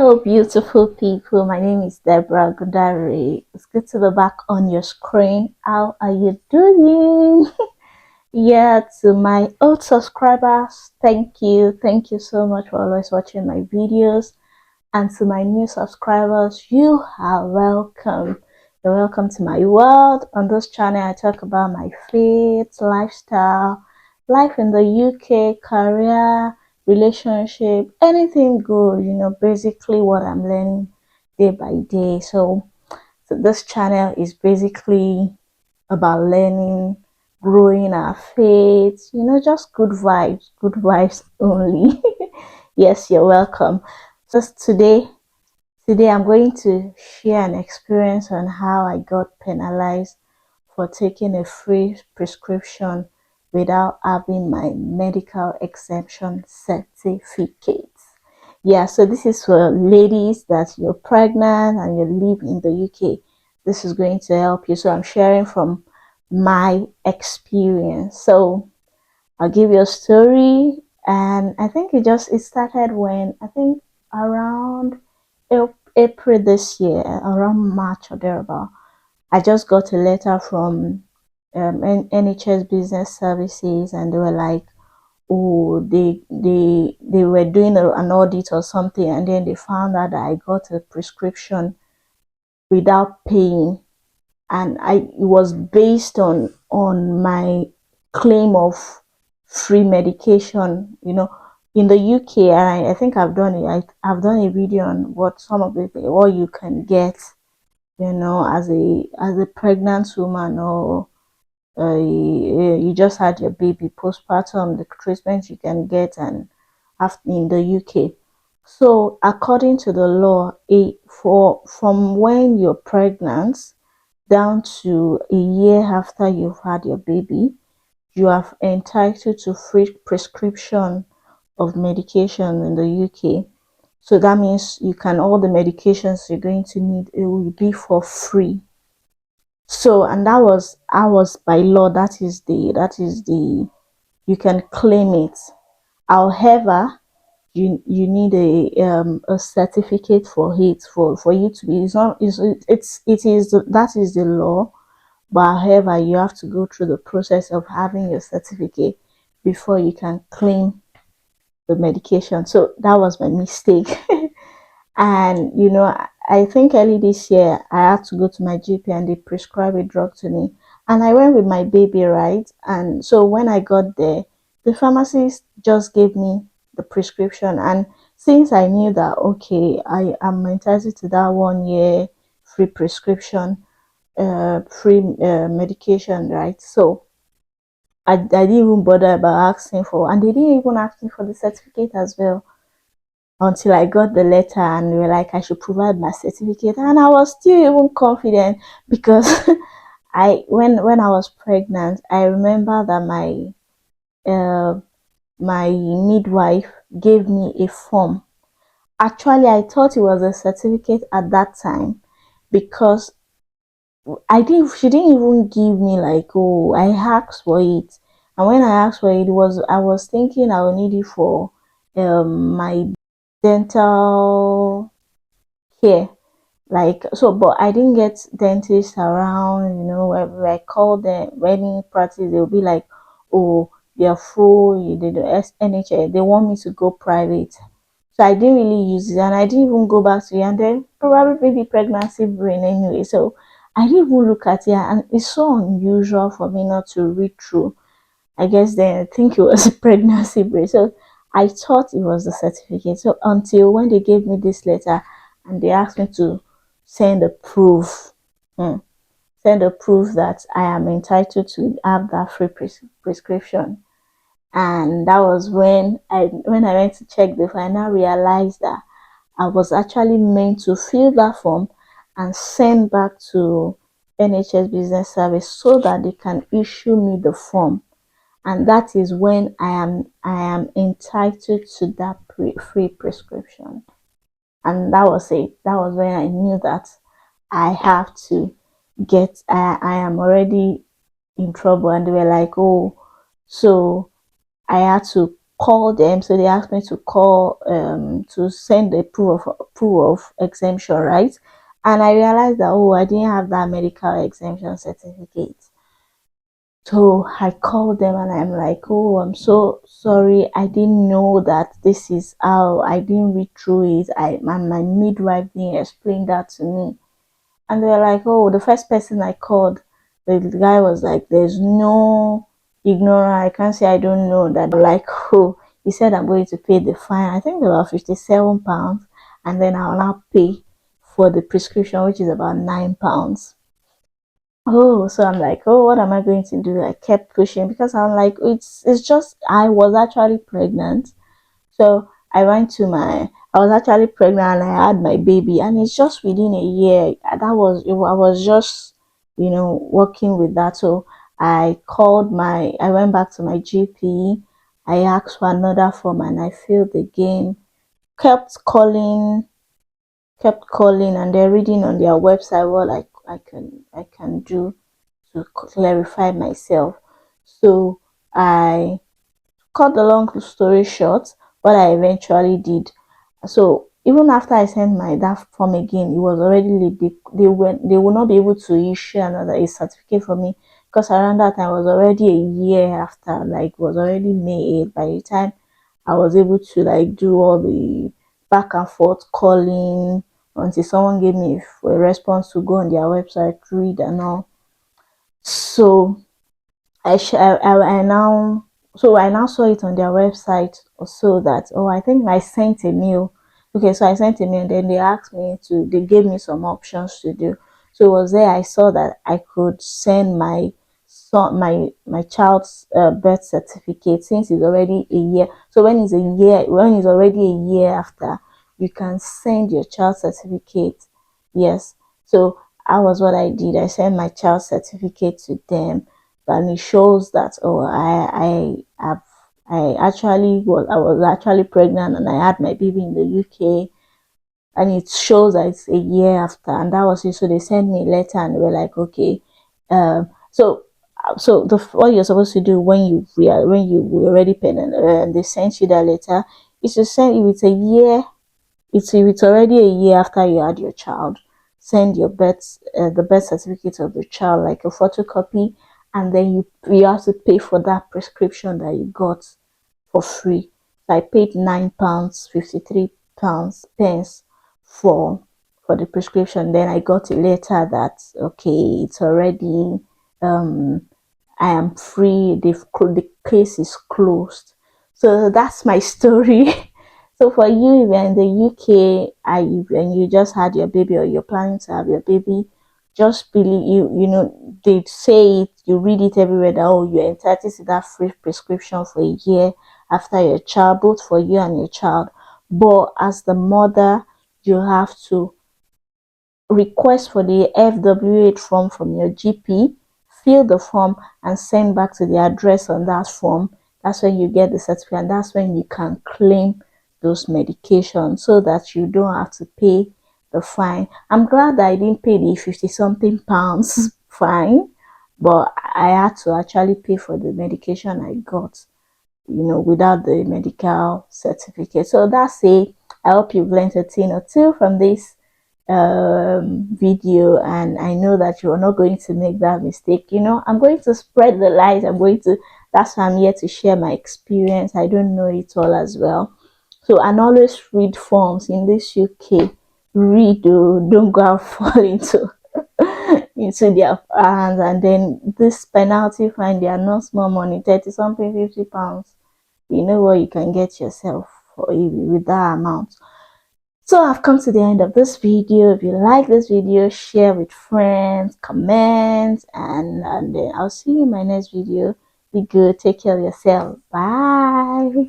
Hello, beautiful people. My name is Deborah Godare. It's good to be back on your screen. How are you doing? Yeah, to my old subscribers, thank you. Thank you so much for always watching my videos. And to my new subscribers, you are welcome. You're welcome to my world. On this channel, I talk about my faith, lifestyle, life in the UK, career, relationship, anything good, basically what I'm learning day by day. So this channel is basically about learning, growing our faith, just good vibes only. Yes, you're welcome. Just today I'm going to share an experience on how I got penalized for taking a free prescription without having my medical exemption certificate. Yeah, so this is for ladies that you're pregnant and you live in the UK. This is going to help you. So I'm sharing from my experience. So I'll give you a story, and I think it started when I think around April this year, around March or thereabout. I just got a letter from NHS Business Services, and they were like, oh, they were doing an audit or something, and then they found out that I got a prescription without paying, and it was based on my claim of free medication, in the UK. And I think I've done it. I've done a video on what you can get, as a pregnant woman, or you just had your baby, postpartum, the treatment you can get and after in the UK. So according to the law, from when you're pregnant down to a year after you've had your baby, you are entitled to free prescription of medication in the UK. So that means all the medications you're going to need, it will be for free. So, and that was by law. That is the you can claim it. However, you need a certificate for it, for you to be. It's not. It is that is the law. But however, you have to go through the process of having your certificate before you can claim the medication. So that was my mistake. And I think early this year I had to go to my GP and they prescribed a drug to me. And I went with my baby, right? And so when I got there, the pharmacist just gave me the prescription. And since I knew that, okay, I am entitled to that 1 year free prescription, free medication, right? So I didn't even bother about asking for, and they didn't even ask me for the certificate as well, until I got the letter and they were like I should provide my certificate, and I was still even confident because when I was pregnant, I remember that my midwife gave me a form. Actually, I thought it was a certificate at that time because she didn't even give me like, oh, I asked for it. And when I asked for it, I was thinking I would need it for my dental care, like, so. But I didn't get dentists around, where I call them any practice, they'll be like, oh, they're full, you did the NHS, they want me to go private. So I didn't really use it, and I didn't even go back to it, and then probably maybe pregnancy brain anyway. So I didn't even look at it, and it's so unusual for me not to read through. I guess then I think it was a pregnancy brain. So I thought it was the certificate. So until when they gave me this letter and they asked me to send a proof, send a proof that I am entitled to have that free prescription. And that was when I went to check the file, I now realized that I was actually meant to fill that form and send back to NHS Business Service so that they can issue me the form. And that is when I am entitled to that free prescription. And that was it. That was when I knew that I have to I am already in trouble. And they were like, oh, so I had to call them. So they asked me to call to send a proof of exemption, right? And I realized that, oh, I didn't have that medical exemption certificate. So I called them and I'm like, oh, I'm so sorry. I didn't know that this is how. I didn't read through it. My midwife didn't explain that to me. And they were like, oh, the first person I called, the guy was like, there's no ignorant. I can't say I don't know that. I'm like, oh, he said I'm going to pay the fine. I think about £57, and then I'll now pay for the prescription, which is about £9. Oh, so I'm like, oh, what am I going to do? I kept pushing because I'm like, it's just I was actually pregnant. So I was actually pregnant and I had my baby, and it's just within a year. I was just, working with that. So I went back to my GP. I asked for another form and I filled again. Kept calling, kept calling, and they're reading on their website what I can do to clarify myself. So I cut the long story short, what I eventually did. So even after I sent my that form again, it was already late. They will not be able to issue another a certificate for me because around that time was already a year after, like it was already May 8th. By the time I was able to like do all the back and forth calling until someone gave me a response to go on their website, read and all. So I now I now saw it on their website so that, oh, I think I sent a mail. Okay, so I sent a mail and then they gave me some options to do. So it was there I saw that I could send my child's birth certificate since it's already a year. So when it's already a year after, you can send your child certificate. Yes. So that was what I did. I sent my child certificate to them, and it shows that, oh, I was actually pregnant and I had my baby in the UK, and it shows that it's a year after, and that was it. So they sent me a letter and they were like, okay, um so what you're supposed to do when you were already pregnant, they sent you that letter, is to send, if it's a year, if it's already a year after you had your child, send the birth certificate of the child, like a photocopy, and then you have to pay for that prescription that you got for free. So I paid £9, £53 pence for the prescription. Then I got a letter that, okay, it's already I am free. The case is closed. So that's my story. So for you, if you're in the UK, and you just had your baby or you're planning to have your baby, just believe they say it, you read it everywhere that, oh, you're entitled to that free prescription for a year after your child, both for you and your child. But as the mother, you have to request for the FW8 form from your GP, fill the form and send back to the address on that form. That's when you get the certificate, and that's when you can claim those medications so that you don't have to pay the fine. I'm glad that I didn't pay the 50 something pounds fine, but I had to actually pay for the medication I got, without the medical certificate. So that's it. I hope you've learned a thing or two from this video, and I know that you're not going to make that mistake. I'm going to spread the light. That's why I'm here to share my experience. I don't know it all as well. So, and always read forms in this UK. Read, oh, don't go and fall into their hands, and then this penalty fine, they are not small money, 30 something, £50. You know what you can get yourself for with that amount. So I've come to the end of this video. If you like this video, share with friends, comment, and then I'll see you in my next video. Be good. Take care of yourself. Bye.